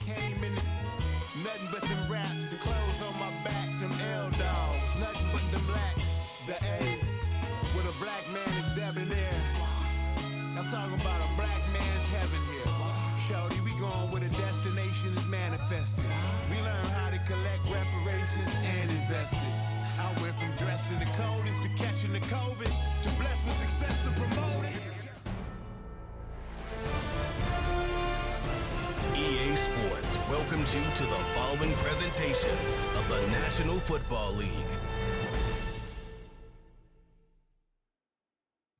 came in nothing but them raps, the clothes on my back, them L-dogs, nothing but them blacks. The A, with a black man is debonair. I'm talking about a black man's heaven here. Shorty, we going where the destination is manifested. We learn how to collect reparations and invest it. I went from dressing the coldest to catching the COVID, to blessed with success to promote it. EA Sports welcomes you to the following presentation of the National Football League.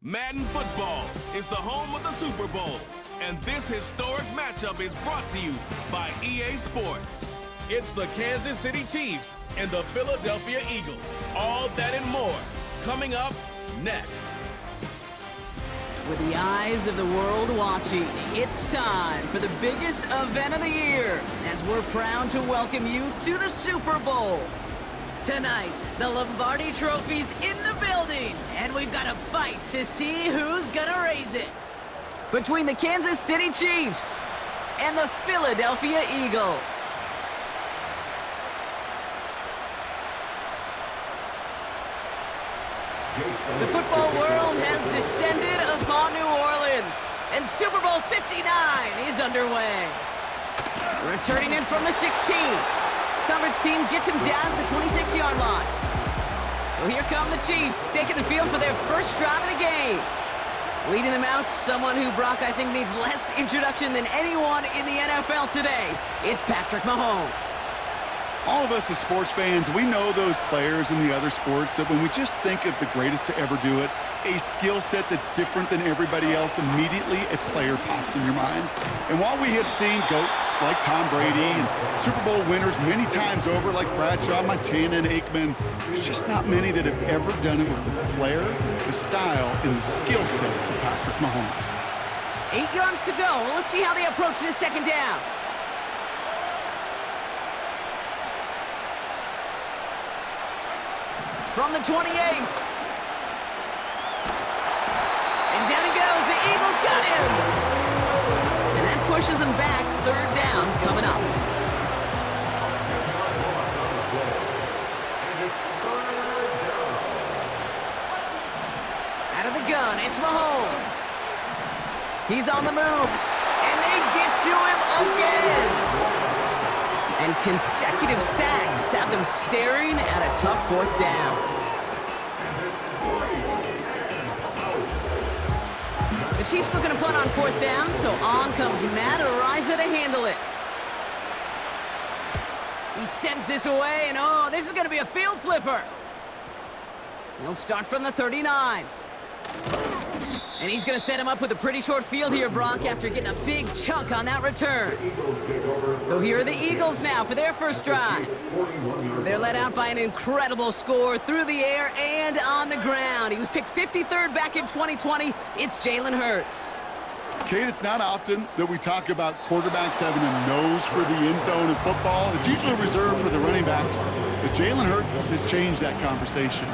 Madden Football is the home of the Super Bowl, and this historic matchup is brought to you by EA Sports. It's the Kansas City Chiefs and the Philadelphia Eagles. All that and more coming up next. With the eyes of the world watching, it's time for the biggest event of the year, as we're proud to welcome you to the Super Bowl. Tonight, the Lombardi Trophy's in the building, and we've got a fight to see who's gonna raise it. Between the Kansas City Chiefs and the Philadelphia Eagles. The football world has descended upon New Orleans, and Super Bowl 59 is underway. Returning in from the 16. Coverage team gets him down at the 26-yard line. So here come the Chiefs, taking the field for their first drive of the game. Leading them out, someone who, Brock, I think needs less introduction than anyone in the NFL today. It's Patrick Mahomes. All of us as sports fans, we know those players in the other sports that when we just think of the greatest to ever do it, a skill set that's different than everybody else, immediately a player pops in your mind. And while we have seen GOATs like Tom Brady and Super Bowl winners many times over like Bradshaw, Montana, and Aikman, there's just not many that have ever done it with the flair, the style, and the skill set of Patrick Mahomes. 8 yards to go. Let's see how they approach this second down. From the 28. And down he goes. The Eagles got him. And that pushes him back. Third down coming up. Out of the gun, it's Mahomes. He's on the move. And they get to him again. And consecutive sacks have them staring at a tough fourth down. The Chiefs looking to punt on fourth down, so on comes Matt Araiza to handle it. He sends this away, and oh, this is going to be a field flipper. He'll start from the 39. And he's going to set him up with a pretty short field here, Brock, after getting a big chunk on that return. So here are the Eagles now for their first drive. They're led out by an incredible score through the air and on the ground. He was picked 53rd back in 2020. It's Jalen Hurts. Kate, it's not often that we talk about quarterbacks having a nose for the end zone in football. It's usually reserved for the running backs. But Jalen Hurts has changed that conversation.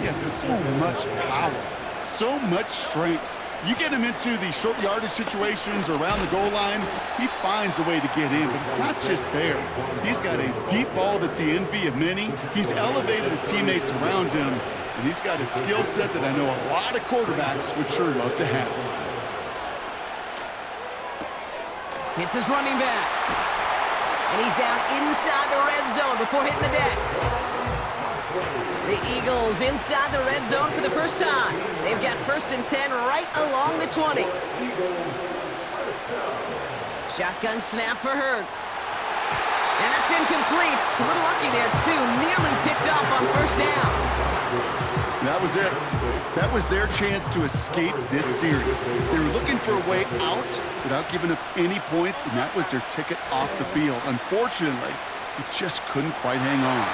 He has so much power. So much strength. You get him into the short yardage situations around the goal line, he finds a way to get in, but it's not just there. He's got a deep ball that's the envy of many. He's elevated his teammates around him, and he's got a skill set that I know a lot of quarterbacks would sure love to have. It's his running back. And he's down inside the red zone before hitting the deck. The Eagles inside the red zone for the first time. They've got 1st and 10 right along the 20. Shotgun snap for Hurts. And that's incomplete. A little lucky there, too. Nearly picked off on first down. That was it. That was their chance to escape this series. They were looking for a way out without giving up any points, and that was their ticket off the field. Unfortunately, he just couldn't quite hang on.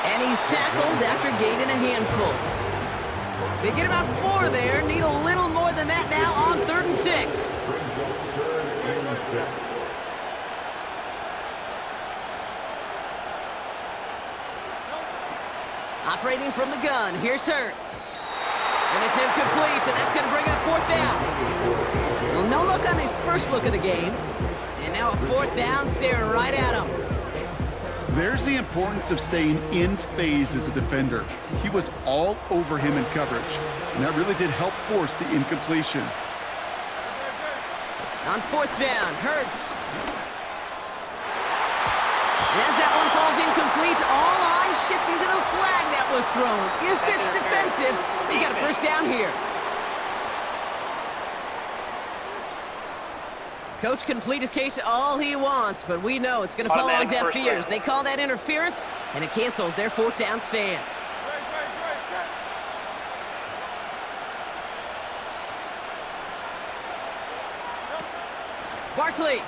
And he's tackled after gaining a handful. They get about 4 there. Need a little more than that now on 3rd and 6. Operating from the gun, here's Hurts. And it's incomplete, and that's going to bring up 4th down. Well, no look on his first look of the game. And Now a 4th down, staring right at him. There's the importance of staying in phase as a defender. He was all over him in coverage, and that really did help force the incompletion. On 4th down, Hurts. And as that one falls incomplete, all eyes shifting to the flag that was thrown. If it's defensive, you got a 1st down here. Coach can plead his case all he wants, but we know it's going to fall on deaf ears. They call that interference, and it cancels their 4th down stand. Barkley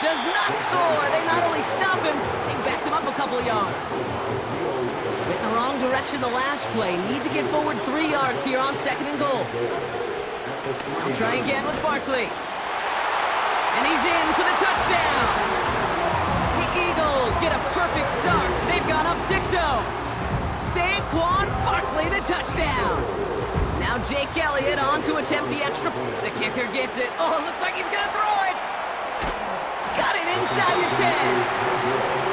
does not score. They not only stop him, they backed him up a couple of yards. Went in the wrong direction the last play. Need to get forward 3 yards here on 2nd and goal. I'll try again with Barkley. And he's in for the touchdown. The Eagles get a perfect start. They've gone up 6-0. Saquon Barkley, the touchdown. Now Jake Elliott on to attempt the extra. The kicker gets it. Oh, it looks like he's going to throw it. Got it inside the 10.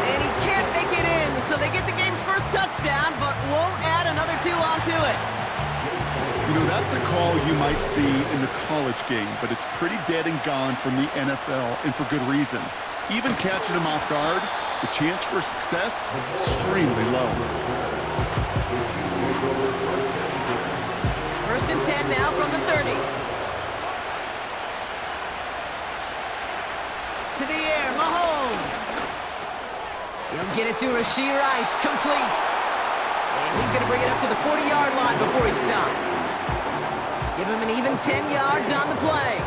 And he can't make it in, so they get the game's first touchdown, but won't add another 2 onto it. You know, that's a call you might see in the college game, but it's pretty dead and gone from the NFL, and for good reason. Even catching him off guard, the chance for success, extremely low. 1st and 10 now from the 30. To the air, Mahomes. He'll get it to Rashee Rice, complete. And he's going to bring it up to the 40-yard line before he stopped. Give him an even 10 yards on the play.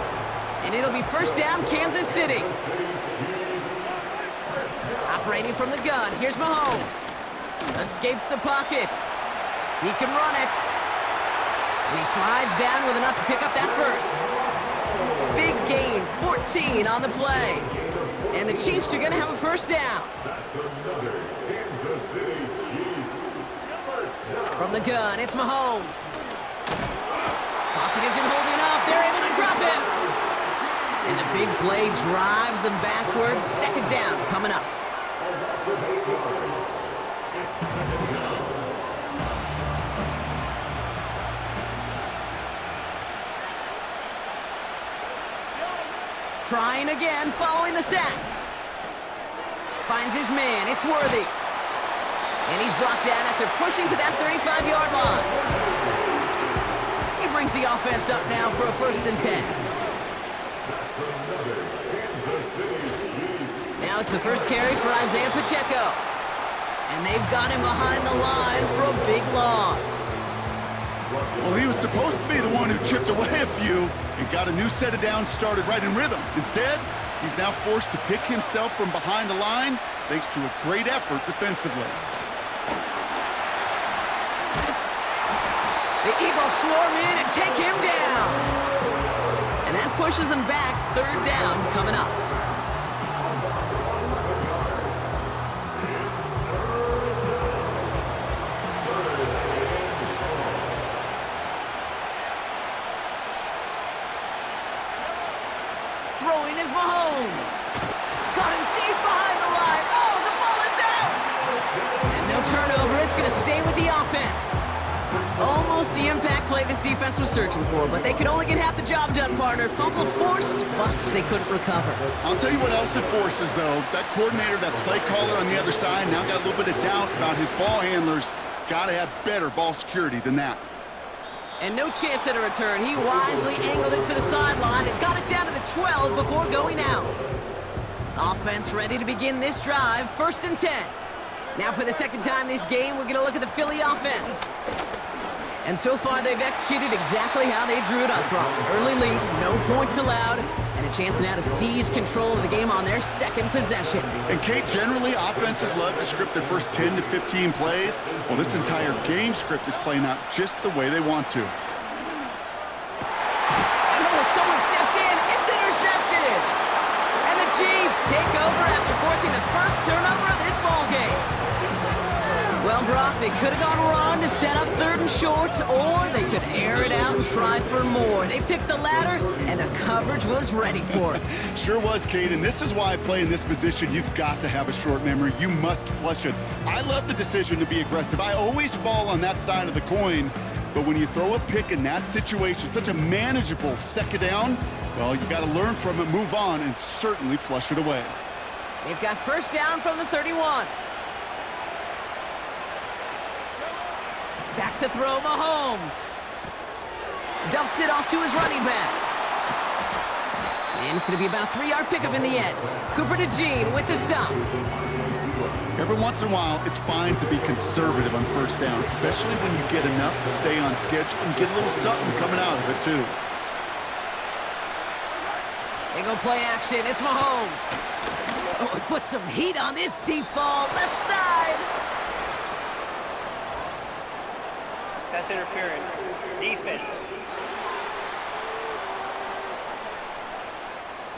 And it'll be 1st down, Kansas City. Operating from the gun, here's Mahomes. Escapes the pocket. He can run it. And he slides down with enough to pick up that 1st. Big gain, 14 on the play. And the Chiefs are going to have a 1st down. From the gun, it's Mahomes. Pocket isn't holding up. They're able to drop him. And the big play drives them backwards. 2nd down coming up. Trying again, following the sack. Finds his man. It's Worthy. And he's brought down after pushing to that 35-yard line. He brings the offense up now for a 1st and 10. Now it's the first carry for Isaiah Pacheco. And they've got him behind the line for a big loss. Well, he was supposed to be the one who chipped away a few and got a new set of downs started right in rhythm. Instead, he's now forced to pick himself from behind the line thanks to a great effort defensively. The Eagles swarm in and take him down. And that pushes them back. 3rd down coming up. Throwing is Mahomes. Got him deep behind the line. Oh, the ball is out. And no turnover. It's going to stay with the offense. Almost the impact play this defense was searching for, but they could only get half the job done, partner. Fumble forced, but they couldn't recover. I'll tell you what else it forces, though. That coordinator, that play caller on the other side, now got a little bit of doubt about his ball handlers. Got to have better ball security than that. And no chance at a return. He wisely angled it for the sideline and got it down to the 12 before going out. Offense ready to begin this drive. 1st and 10. Now for the 2nd time this game, we're going to look at the Philly offense. And so far, they've executed exactly how they drew it up, Brock. Early lead, no points allowed, and a chance now to seize control of the game on their 2nd possession. And Kate, generally, offenses love to script their first 10 to 15 plays. Well, this entire game script is playing out just the way they want to. And oh, someone stepped in. It's intercepted. And the Chiefs take over after forcing the first turnover of this ballgame. Well, Brock, They could have gone run to set up 3rd and short, or they could air it out and try for more. They picked the latter, and the coverage was ready for it. Sure was, Kate, and this is why I play in this position. You've got to have a short memory. You must flush it. I love the decision to be aggressive. I always fall on that side of the coin, but when you throw a pick in that situation, such a manageable 2nd down, well, you got to learn from it, move on, and certainly flush it away. They've got 1st down from the 31. Back to throw, Mahomes. Dumps it off to his running back. And it's going to be about a 3-yard pickup in the end. Cooper to Gene with the stop. Every once in a while, it's fine to be conservative on 1st down, especially when you get enough to stay on schedule and get a little something coming out of it, too. They go play action. It's Mahomes. Oh, he put some heat on this deep ball. Left side. Pass interference. Defense.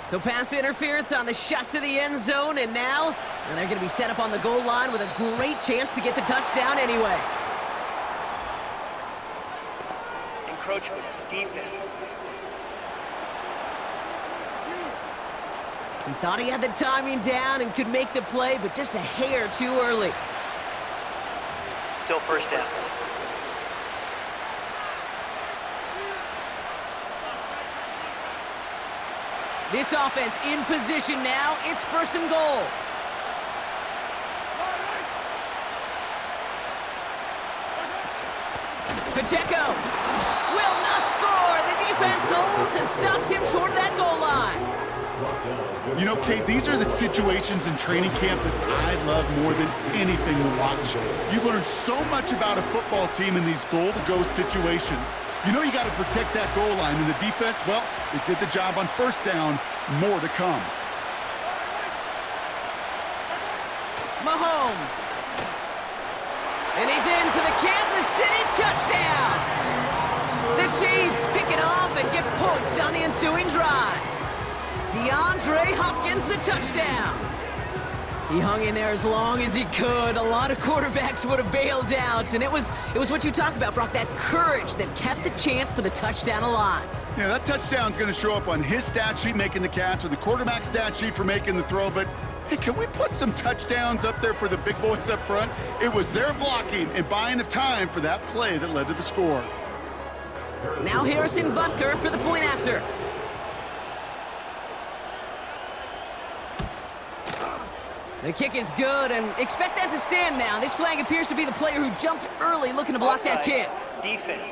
So pass interference on the shot to the end zone, and now they're going to be set up on the goal line with a great chance to get the touchdown anyway. Encroachment. Defense. He thought he had the timing down and could make the play, but just a hair too early. Still 1st down. This offense in position now. It's 1st and goal. Pacheco will not score. The defense holds and stops him short of that goal line. You know, Kate, these are the situations in training camp that I love more than anything to watch. You learn so much about a football team in these goal-to-go situations. You know you got to protect that goal line, and the defense, well, they did the job on 1st down. More to come. Mahomes. And he's in for the Kansas City touchdown. The Chiefs pick it off and get points on the ensuing drive. DeAndre Hopkins, the touchdown. He hung in there as long as he could. A lot of quarterbacks would have bailed out, and it was what you talk about, Brock, that courage that kept the chance for the touchdown alive. Yeah, that touchdown's going to show up on his stat sheet making the catch or the quarterback stat sheet for making the throw, but hey, can we put some touchdowns up there for the big boys up front? It was their blocking and buying of time for that play that led to the score. Now Harrison Butker for the point after. The kick is good, and expect that to stand now. This flag appears to be the player who jumped early looking to block that kick. Defense.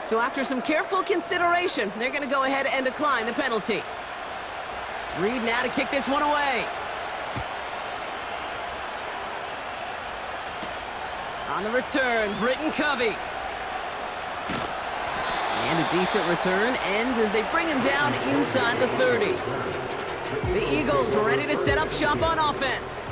So after some careful consideration, they're going to go ahead and decline the penalty. Reed now to kick this one away. On the return, Britton Covey. And a decent return ends as they bring him down inside the 30. The Eagles ready to set up shop on offense.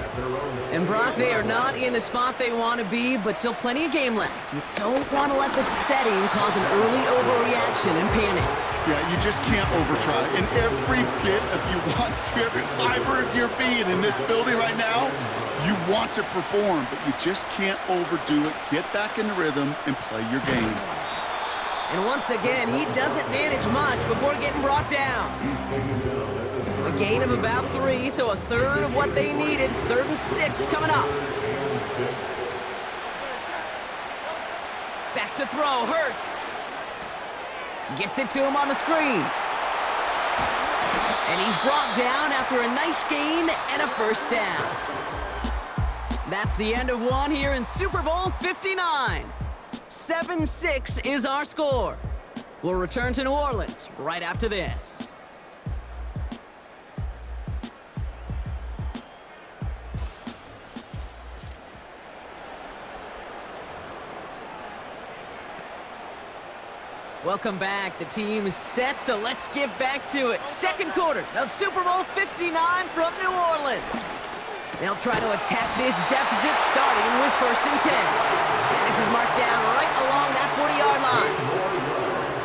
And Brock, they are not in the spot they want to be, but still plenty of game left. You don't want to let the setting cause an early overreaction and panic. Yeah, you just can't overtry. And every bit of you wants to, every fiber of your being in this building right now, you want to perform, but you just can't overdo it. Get back in the rhythm and play your game. And once again, he doesn't manage much before getting brought down. A gain of about 3, so a third of what they needed. 3rd and 6 coming up. Back to throw, Hurts. Gets it to him on the screen. And he's brought down after a nice gain and a 1st down. That's the end of one here in Super Bowl 59. 7-6 is our score. We'll return to New Orleans right after this. Welcome back. The team is set, so let's get back to it. Second quarter of Super Bowl 59 from New Orleans. They'll try to attack this deficit starting with 1st and 10. And this is marked down right along that 40-yard line.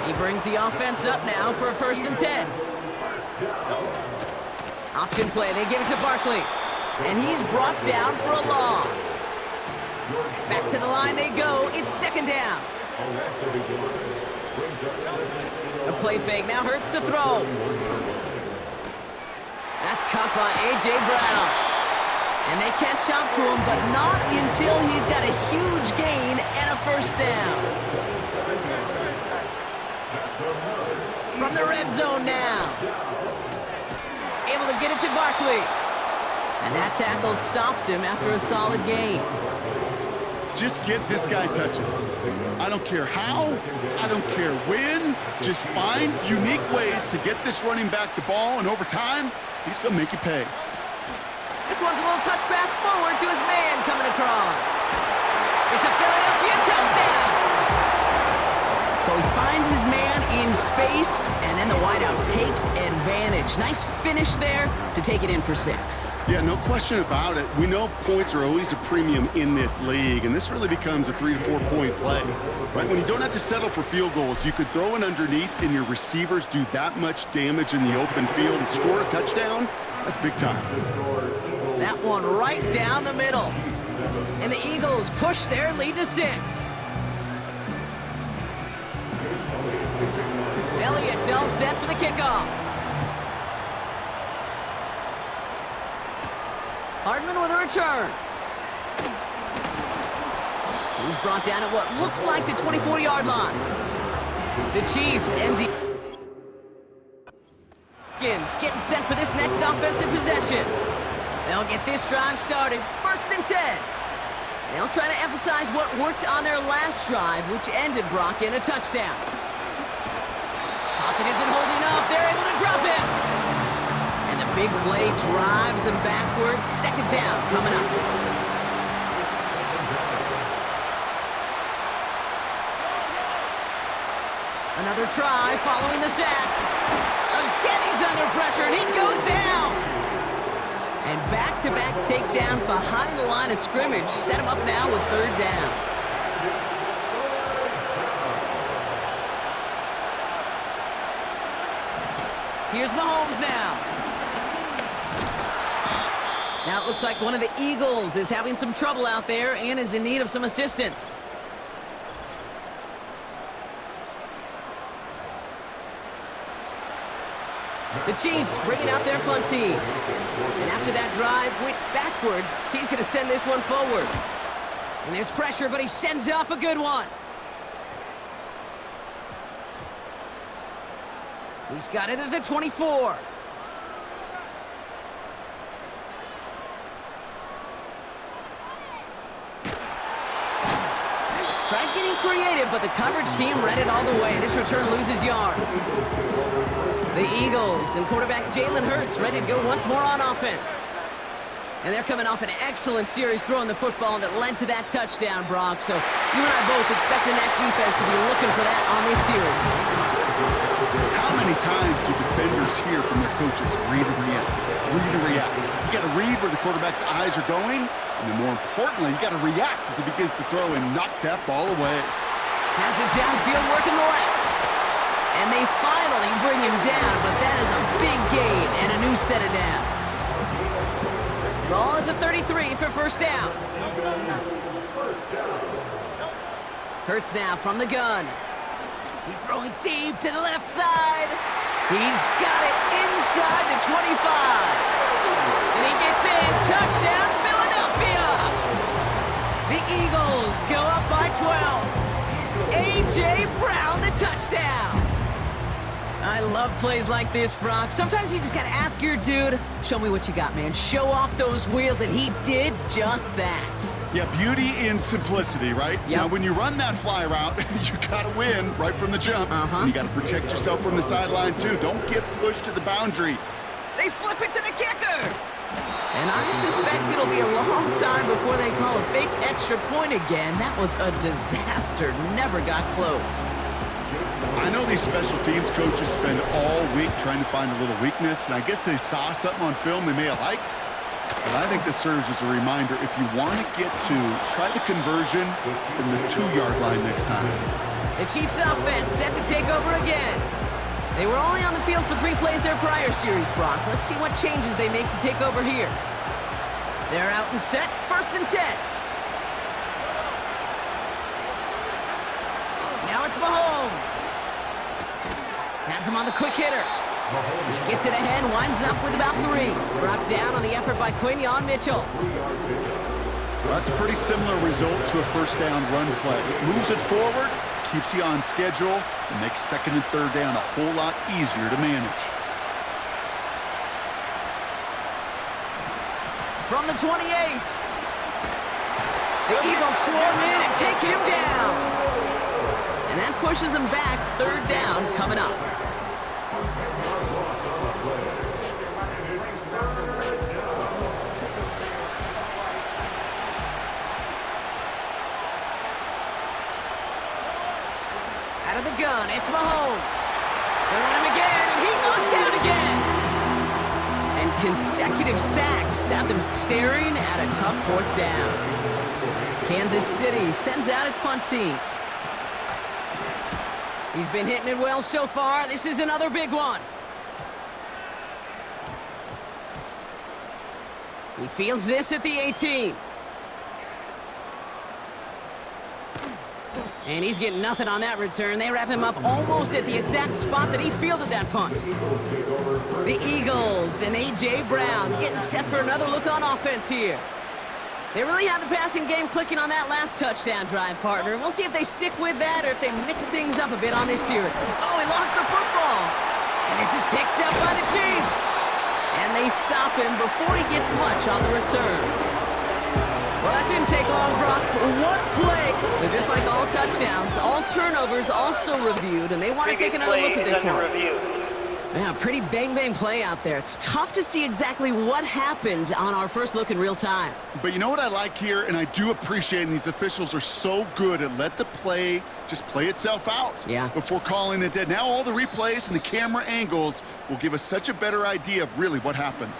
He brings the offense up now for a 1st and 10. Option play, they give it to Barkley. And he's brought down for a loss. Back to the line they go. It's second down. A play fake. Now Hurts to throw. That's caught by A.J. Brown. And they catch up to him, but not until he's got a huge gain and a first down. From the red zone now. Able to get it to Barkley. And that tackle stops him after a solid gain. Just get this guy touches. I don't care how, I don't care when. Just find unique ways to get this running back the ball, and over time, he's going to make you pay. This one's a little touch pass forward to his man coming across. It's a Philadelphia touchdown. So he finds his man in space, and then the wideout takes advantage. Nice finish there to take it in for 6. Yeah, no question about it. We know points are always a premium in this league, and this really becomes a 3 to 4 point play. Right? When you don't have to settle for field goals, you could throw it underneath, and your receivers do that much damage in the open field and score a touchdown. That's big time. That one right down the middle. And the Eagles push their lead to 6. Elliott's all set for the kickoff. Hardman with a return. He's brought down at what looks like the 24-yard line. The Chiefs and getting set for this next offensive possession. They'll get this drive started. 1st and 10. They'll try to emphasize what worked on their last drive, which ended Brock in a touchdown. Pocket isn't holding up. They're able to drop him. And the big play drives them backwards. 2nd down coming up. Another try following the sack. Again, he's under pressure, and he goes down. And back-to-back takedowns behind the line of scrimmage set him up now with 3rd down. Here's Mahomes now. Now it looks like one of the Eagles is having some trouble out there and is in need of some assistance. The Chiefs bringing out their punt team. And after that drive went backwards, he's going to send this one forward. And there's pressure, but he sends off a good one. He's got it at the 24. Tried getting creative, but the coverage team read it all the way, and this return loses yards. The Eagles and quarterback Jalen Hurts ready to go once more on offense. And they're coming off an excellent series throwing the football that led to that touchdown, Brock. So you and I both expecting that defense to be looking for that on this series. How many times do defenders hear from their coaches, read and react, read and react? You got to read where the quarterback's eyes are going, and then more importantly, you got to react as he begins to throw and knock that ball away. Has it downfield working the left. And they finally bring him down, but that is a big gain and a new set of downs. Ball at the 33 for 1st down. Hurts now from the gun. He's throwing deep to the left side. He's got it inside the 25. And he gets in. Touchdown, Philadelphia. The Eagles go up by 12. A.J. Brown, the touchdown. I love plays like this, Brock. Sometimes you just got to ask your dude, show me what you got, man. Show off those wheels, and he did just that. Yeah, beauty in simplicity, right? Yep. Now, when you run that fly route, you got to win right from the jump. And you got to protect yourself from the sideline, too. Don't get pushed to the boundary. They flip it to the kicker. And I suspect it'll be a long time before they call a fake extra point again. That was a disaster. Never got close. I know these special teams coaches spend all week trying to find a little weakness, and I guess they saw something on film they may have liked. And I think this serves as a reminder, if you want to get to, try the conversion from the 2-yard line next time. The Chiefs offense set to take over again. They were only on the field for 3 plays their prior series, Brock. Let's see what changes they make to take over here. They're out and set, 1st and 10. Now it's Mahomes. Has him on the quick hitter. He gets it ahead, winds up with about 3. Brought down on the effort by Quinyon Mitchell. Well, that's a pretty similar result to a first down run play. It moves it forward, keeps you on schedule, and makes 2nd and 3rd down a whole lot easier to manage. From the 28. The Eagles swarm in and take him down. And that pushes him back, 3rd down coming up. Out of the gun, it's Mahomes. They want him again, and he goes down again. And consecutive sacks have them staring at a tough 4th down. Kansas City sends out its punt team. He's been hitting it well so far. This is another big one. He fields this at the 18. And he's getting nothing on that return. They wrap him up almost at the exact spot that he fielded that punt. The Eagles and A.J. Brown getting set for another look on offense here. They really have the passing game clicking on that last touchdown drive, partner. We'll see if they stick with that or if they mix things up a bit on this series. Oh, he lost the football. And this is picked up by the Chiefs. And they stop him before he gets much on the return. Well, that didn't take long, Brock. One play. So just like all touchdowns, all turnovers also reviewed, and they want to take another look at this one. Yeah, pretty bang-bang play out there. It's tough to see exactly what happened on our first look in real time. But you know what I like here, and I do appreciate, and these officials are so good at let the play just play itself out before calling it dead. Now all the replays and the camera angles will give us such a better idea of really what happened.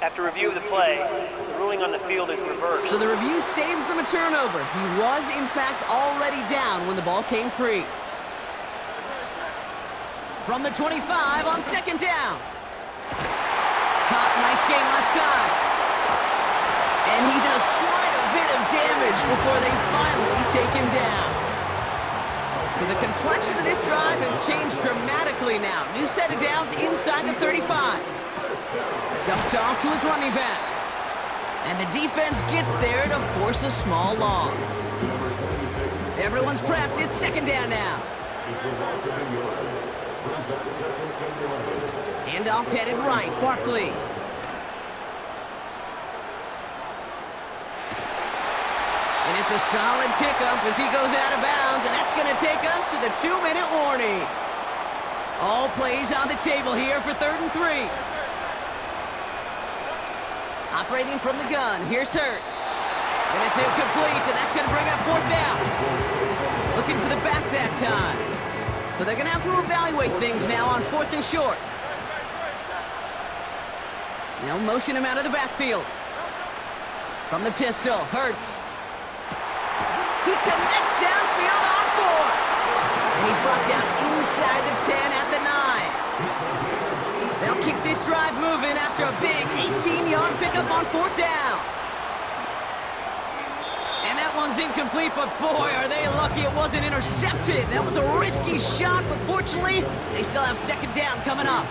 After review of the play, the ruling on the field is reversed. So the review saves them a turnover. He was, in fact, already down when the ball came free. From the 25 on 2nd down. Caught, nice game left side. And he does quite a bit of damage before they finally take him down. So the complexion of this drive has changed dramatically now. New set of downs inside the 35. Dumped off to his running back. And the defense gets there to force a small loss. Everyone's prepped. It's 2nd down now. Handoff headed right. Barkley. And it's a solid pickup as he goes out of bounds. And that's going to take us to the 2-minute warning. All plays on the table here for 3rd and 3. Operating from the gun, here's Hurts. And it's incomplete, and that's going to bring up 4th down. Looking for the back that time. So they're going to have to evaluate things now on 4th and short. Now motion him out of the backfield. From the pistol, Hurts. He connects downfield on 4. And he's brought down inside the 10 at the 9. They'll keep this drive moving after a big 18-yard pickup on 4th down. And that one's incomplete, but boy, are they lucky it wasn't intercepted. That was a risky shot, but fortunately, they still have 2nd down coming up.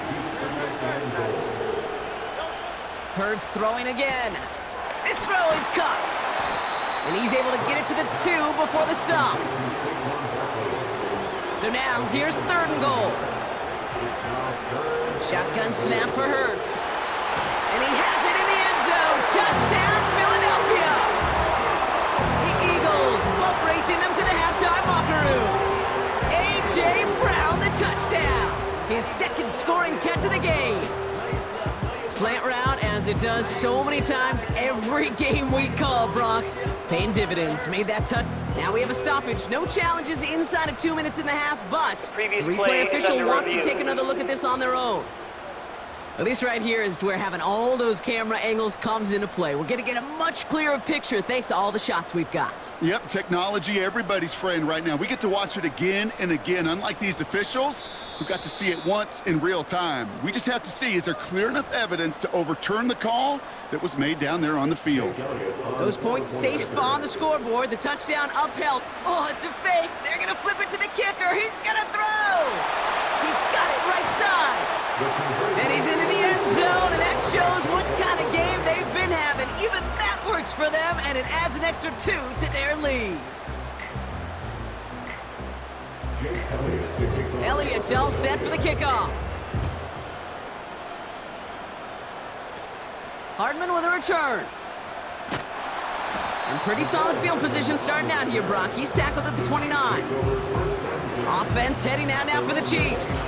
Hurts throwing again. This throw is caught. And he's able to get it to the 2 before the stop. So now, here's 3rd and goal. Shotgun snap for Hurts. And he has it in the end zone. Touchdown, Philadelphia! The Eagles boat racing them to the halftime locker room. A.J. Brown, the touchdown. His 2nd scoring catch of the game. Slant route, as it does so many times every game we call, Brock. Paying dividends. Made that touch. Now we have a stoppage. No challenges inside of 2 minutes and a half, but the replay official wants to take another look at this on their own. Well, this right here is where having all those camera angles comes into play. We're going to get a much clearer picture thanks to all the shots we've got. Yep, technology, everybody's friend right now. We get to watch it again and again. Unlike these officials, who got to see it once in real time. We just have to see, is there clear enough evidence to overturn the call that was made down there on the field? Those points safe on the scoreboard. The touchdown upheld. Oh, it's a fake. They're going to flip it to the kicker. He's going to throw. He's got it right side. And he's into the end zone, and that shows what kind of game they've been having. Even that works for them, and it adds an extra 2 to their lead. Elliott's all set for the kickoff. Hardman with a return. And pretty solid field position starting out here, Brock. He's tackled at the 29. Offense heading out now for the Chiefs.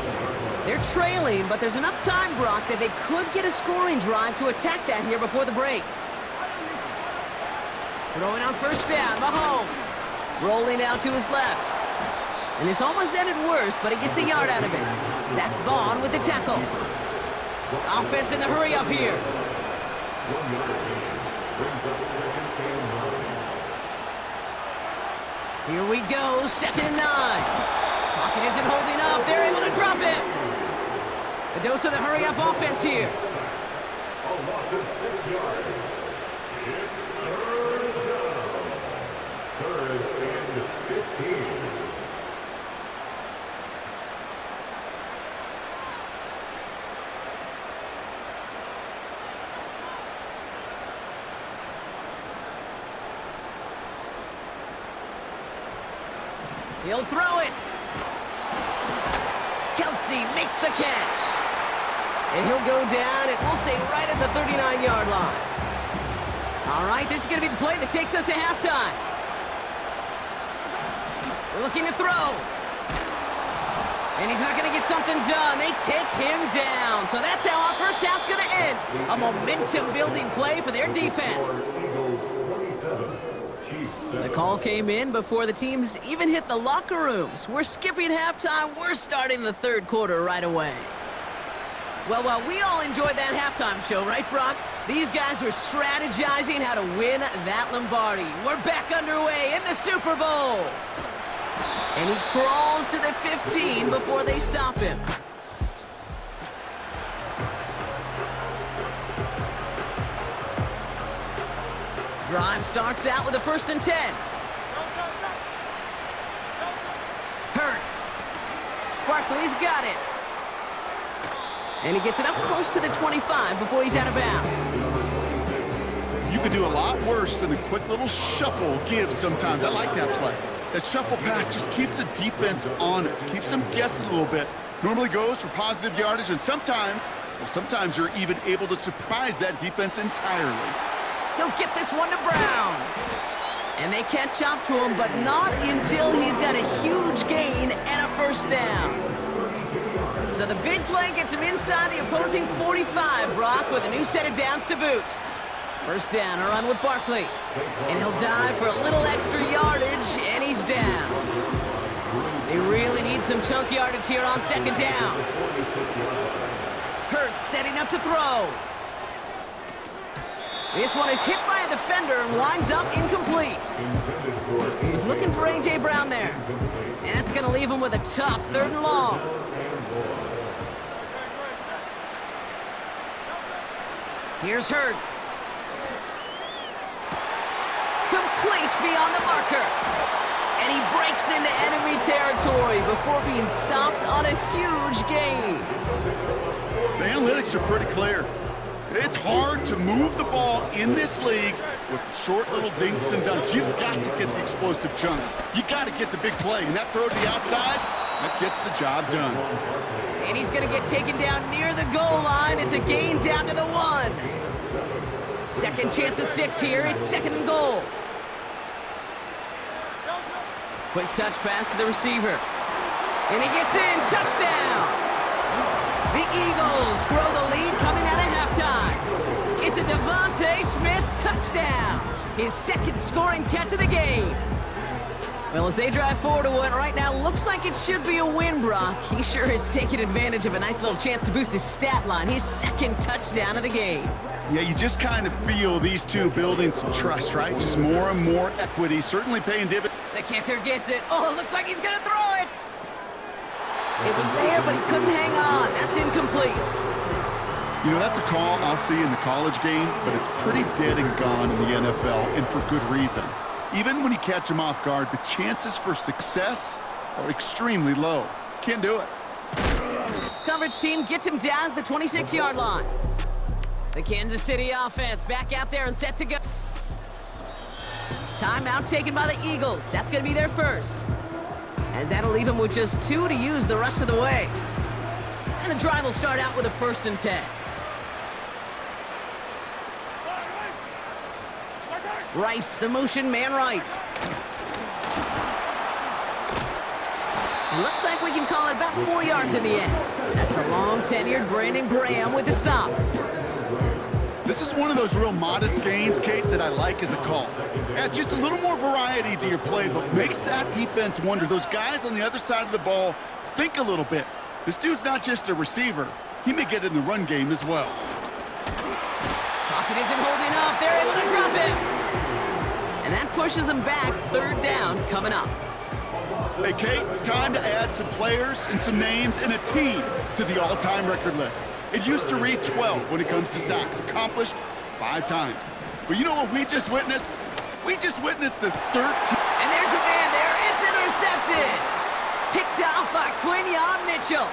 They're trailing, but there's enough time, Brock, that they could get a scoring drive to attack that here before the break. Throwing on first down, Mahomes. Rolling out to his left. And this almost ended worse, but he gets a yard out of it. Zach Bond with the tackle. Offense in the hurry up here. Here we go, 2nd and 9. Pocket isn't holding up. They're able to drop it. A dose of the hurry-up offense here. A loss of 6 yards. It's 3rd down. 3rd and 15. He'll throw it. Kelsey makes the catch. And he'll go down, and we'll say right at the 39-yard line. All right, this is going to be the play that takes us to halftime. We're looking to throw. And he's not going to get something done. They take him down. So that's how our first half's going to end. A momentum-building play for their defense. The call came in before the teams even hit the locker rooms. We're skipping halftime. We're starting the 3rd quarter right away. Well, we all enjoyed that halftime show, right, Brock? These guys were strategizing how to win that Lombardi. We're back underway in the Super Bowl. And he crawls to the 15 before they stop him. Drive starts out with a 1st and 10. Hurts. Barkley's got it. And he gets it up close to the 25 before he's out of bounds. You could do a lot worse than a quick little shuffle give sometimes. I like that play. That shuffle pass just keeps the defense honest, keeps them guessing a little bit. Normally goes for positive yardage, and sometimes you're even able to surprise that defense entirely. He'll get this one to Brown. And they catch up to him, but not until he's got a huge gain and a 1st down. So the big play gets him inside the opposing 45, Brock, with a new set of downs to boot. 1st down, a run with Barkley. And he'll dive for a little extra yardage, and he's down. They really need some chunk yardage here on 2nd down. Hurts setting up to throw. This one is hit by a defender and winds up incomplete. He's looking for A.J. Brown there. And that's going to leave him with a tough 3rd and long. Here's Hurts. Complete beyond the marker. And he breaks into enemy territory before being stopped on a huge gain. The analytics are pretty clear. It's hard to move the ball in this league with short little dinks and dunks. You've got to get the explosive chunk. You got to get the big play. And that throw to the outside, that gets the job done. And he's going to get taken down near the goal line. It's a gain down to the 1. 2nd chance at 6 here. It's 2nd and goal. Quick touch pass to the receiver. And he gets in. Touchdown! The Eagles grow the lead coming out of halftime. It's a Devontae Smith touchdown. His 2nd scoring catch of the game. Well, as they drive forward to what right now looks like it should be a win, Brock. He sure is taking advantage of a nice little chance to boost his stat line. His second touchdown of the game. Yeah, you just kind of feel these two building some trust, right? Just more and more equity, certainly paying dividends. The kicker gets it. Oh, it looks like he's going to throw it. It was there, but he couldn't hang on. That's incomplete. You know, that's a call I'll see in the college game, but it's pretty dead and gone in the NFL, and for good reason. Even when you catch him off guard, the chances for success are extremely low. Can't do it. Coverage team gets him down at the 26-yard line. The Kansas City offense back out there and set to go. Timeout taken by the Eagles. That's going to be their first. As that'll leave him with just 2 to use the rest of the way. And the drive will start out with a 1st and 10. Rice, the motion man right. Looks like we can call it about 4 yards in the end. That's the long-tenured Brandon Graham with the stop. This is one of those real modest gains, Kate, that I like as a call. Yeah, it's just a little more variety to your playbook. Makes that defense wonder. Those guys on the other side of the ball think a little bit. This dude's not just a receiver. He may get in the run game as well. Pocket isn't holding up. They're able to drop him. And that pushes them back. 3rd down coming up. Hey, Kate, it's time to add some players and some names and a team to the all-time record list. It used to read 12 when it comes to sacks, accomplished 5 times. But you know what we just witnessed? We just witnessed the 13th. And there's a man there. It's intercepted. Picked off by Quinyon Mitchell.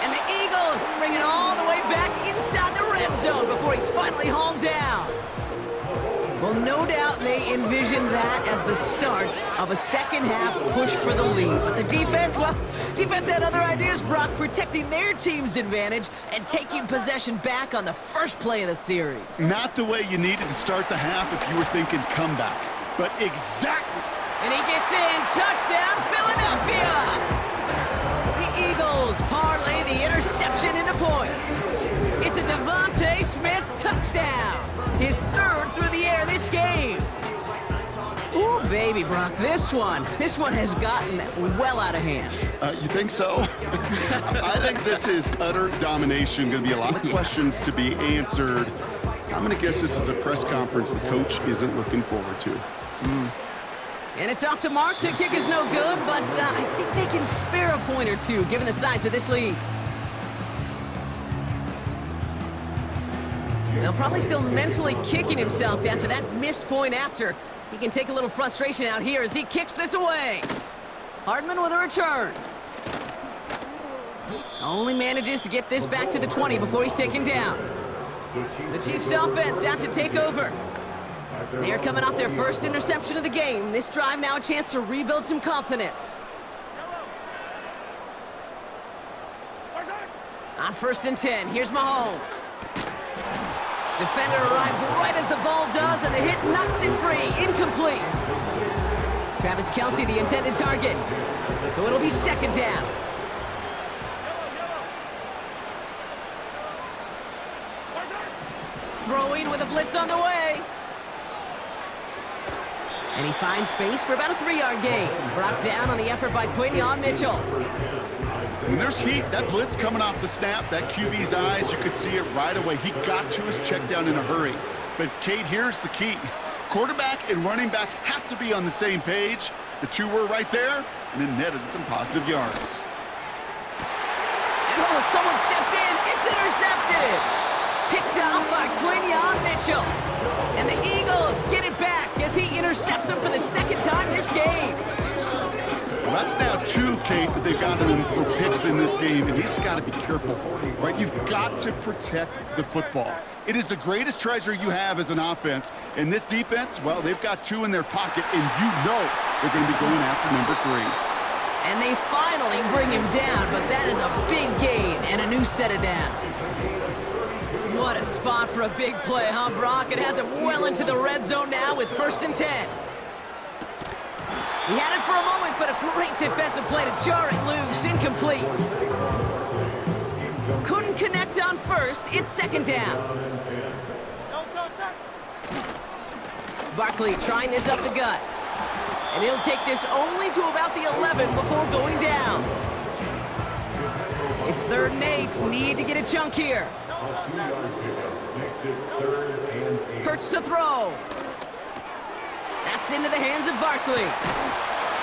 And the Eagles bring it all the way back inside the red zone before he's finally hauled down. Well, no doubt they envisioned that as the start of a second-half push for the lead. But the defense, well, defense had other ideas, Brock, protecting their team's advantage and taking possession back on the first play of the series. Not the way you needed to start the half if you were thinking comeback, but exactly. And he gets in. Touchdown, Philadelphia! The Eagles parlay the interception into points. It's a Devontae Smith touchdown. His 3rd through the air this game. Ooh, baby, Brock, this one has gotten well out of hand. You think so? I think this is utter domination. Going to be a lot of questions to be answered. I'm going to guess this is a press conference the coach isn't looking forward to. And it's off the mark. The kick is no good, but I think they can spare a point or two given the size of this lead. Now, probably still mentally kicking himself after that missed point after. He can take a little frustration out here as he kicks this away. Hardman with a return. Only manages to get this back to the 20 before he's taken down. The Chiefs offense out to take over. They're coming off their first interception of the game. This drive now a chance to rebuild some confidence. On 1st and 10, here's Mahomes. Defender arrives right as the ball does, and the hit knocks it free. Incomplete. Travis Kelce, the intended target. So it'll be 2nd down. Throwing with a blitz on the way. And he finds space for about a 3-yard gain. Brought down on the effort by Quinyon Mitchell. When there's heat, that blitz coming off the snap, that QB's eyes, you could see it right away. He got to his check down in a hurry. But, Kate, here's the key. Quarterback and running back have to be on the same page. The two were right there, and it netted some positive yards. And oh, someone stepped in. It's intercepted. Picked off by Quinyon Mitchell. And the Eagles get it back as he intercepts him for the 2nd time this game. Well, that's now 2, Kate, that they've gotten him for picks in this game, and he's got to be careful, right? You've got to protect the football. It is the greatest treasure you have as an offense, and this defense, well, they've got 2 in their pocket, and you know they're going to be going after number 3. And they finally bring him down, but that is a big gain and a new set of downs. What a spot for a big play, huh, Brock? It has him well into the red zone now with 1st and 10. He had it for a moment, but a great defensive play to jar it loose. Incomplete. Couldn't connect on 1st. It's 2nd down. Barkley trying this up the gut. And he'll take this only to about the 11 before going down. It's 3rd and 8. Need to get a chunk here. A 2-yard pickup makes it 3rd and 8. Hurts to throw. That's into the hands of Barkley.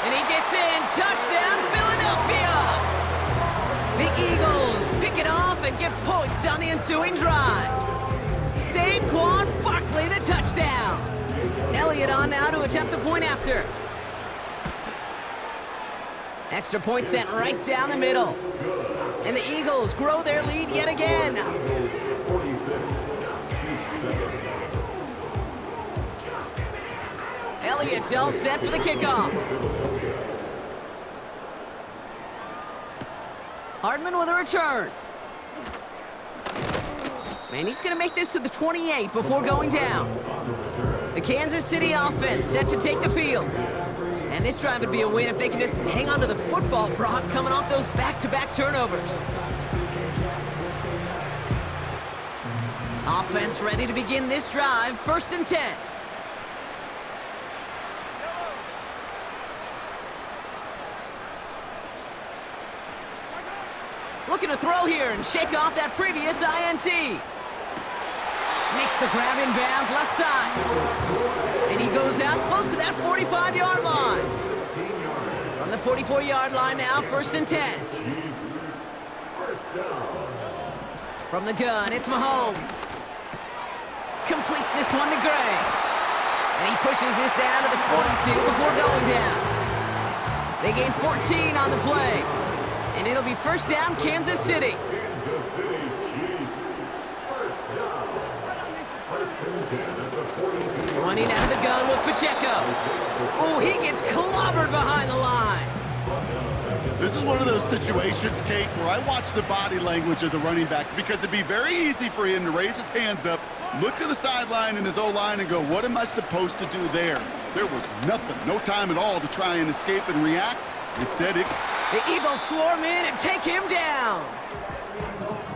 And he gets in. Touchdown, Philadelphia! The Eagles pick it off and get points on the ensuing drive. Saquon Barkley, the touchdown. Elliott on now to attempt the point after. Extra point sent right down the middle. And the Eagles grow their lead yet again. Elliott all set for the kickoff. Hardman with a return. And he's going to make this to the 28 before going down. The Kansas City offense set to take the field. And this drive would be a win if they can just hang on to the football, Brock, coming off those back-to-back turnovers. Offense ready to begin this drive, 1st and 10. Looking to throw here and shake off that previous INT. Makes the grab in bounds left side. And he goes out close to that 45-yard line. From the 44-yard line now, 1st and 10. From the gun, it's Mahomes. Completes this one to Gray. And he pushes this down to the 42 before going down. They gain 14 on the play. And it'll be 1st down, Kansas City. Running out of the gun with Pacheco. Oh, he gets clobbered behind the line. This is one of those situations, Kate, where I watch the body language of the running back because it'd be very easy for him to raise his hands up, look to the sideline in his O-line and go, what am I supposed to do there? There was nothing, no time at all to try and escape and react. Instead, the Eagles swarm in and take him down.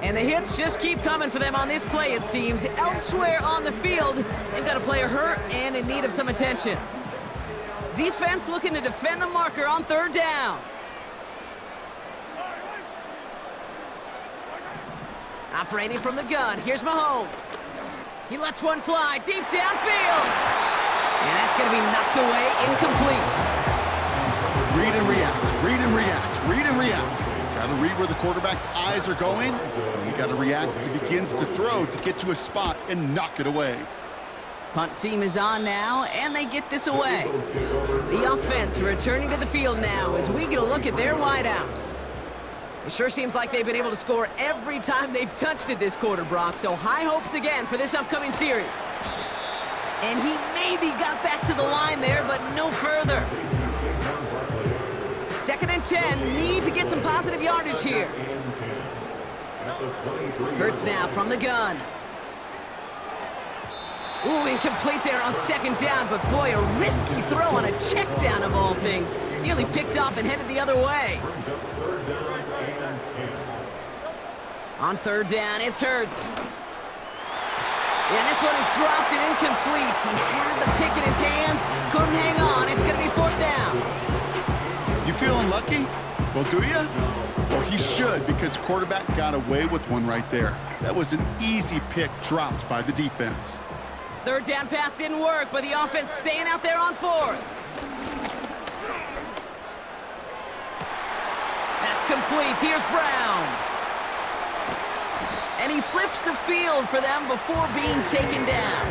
And the hits just keep coming for them on this play, it seems. Elsewhere on the field, they've got a player hurt and in need of some attention. Defense looking to defend the marker on 3rd down. Operating from the gun, here's Mahomes. He lets one fly deep downfield. And that's going to be knocked away, incomplete. Read and react, read and react, read and react. Got to read where the quarterback's eyes are going, and you got to react as he begins to throw to get to a spot and knock it away. Punt team is on now, and they get this away. The offense returning to the field now as we get a look at their wideouts. It sure seems like they've been able to score every time they've touched it this quarter, Brock, so high hopes again for this upcoming series. And he maybe got back to the line there, but no further. 2nd and 10, need to get some positive yardage here. Hurts now from the gun. Ooh, incomplete there on 2nd down, but boy, a risky throw on a check down of all things. Nearly picked off and headed the other way. On 3rd down, it's Hurts. And this one is dropped and incomplete. He had the pick in his hands, couldn't hang on. It's going to be 4th down. You feeling lucky? Well, do you? Well, he should, because the quarterback got away with one right there. That was an easy pick dropped by the defense. 3rd down pass didn't work, but the offense staying out there on 4th. That's complete. Here's Brown. And he flips the field for them before being taken down.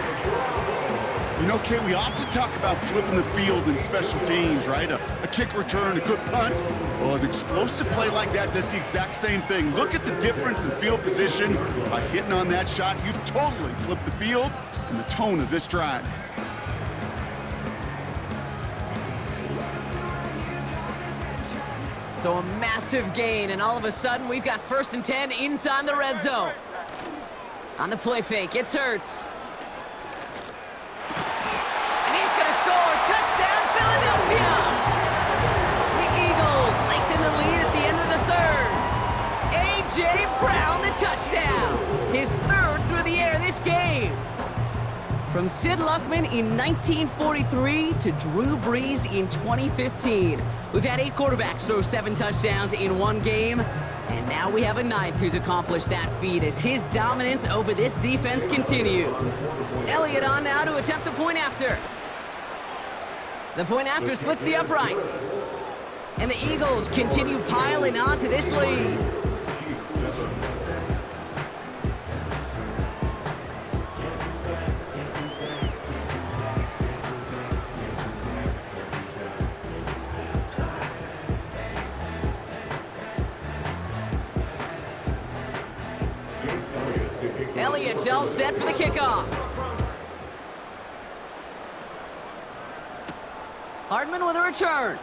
You know, Kate, we often talk about flipping the field in special teams, right? A kick return, a good punt. Well, an explosive play like that does the exact same thing. Look at the difference in field position. By hitting on that shot, you've totally flipped the field and the tone of this drive. So a massive gain, and all of a sudden, we've got 1st and 10 inside the red zone. On the play fake, it's Hurts. Touchdown, Philadelphia! The Eagles lengthen the lead at the end of the 3rd. A.J. Brown, the touchdown. His 3rd through the air this game. From Sid Luckman in 1943 to Drew Brees in 2015. We've had 8 quarterbacks throw 7 touchdowns in one game, and now we have a 9th who's accomplished that feat as his dominance over this defense continues. Elliott on now to attempt a point after. The point after splits the uprights. And the Eagles continue piling on to this lead. Elliott's all set for the kickoff. Hardman with a return.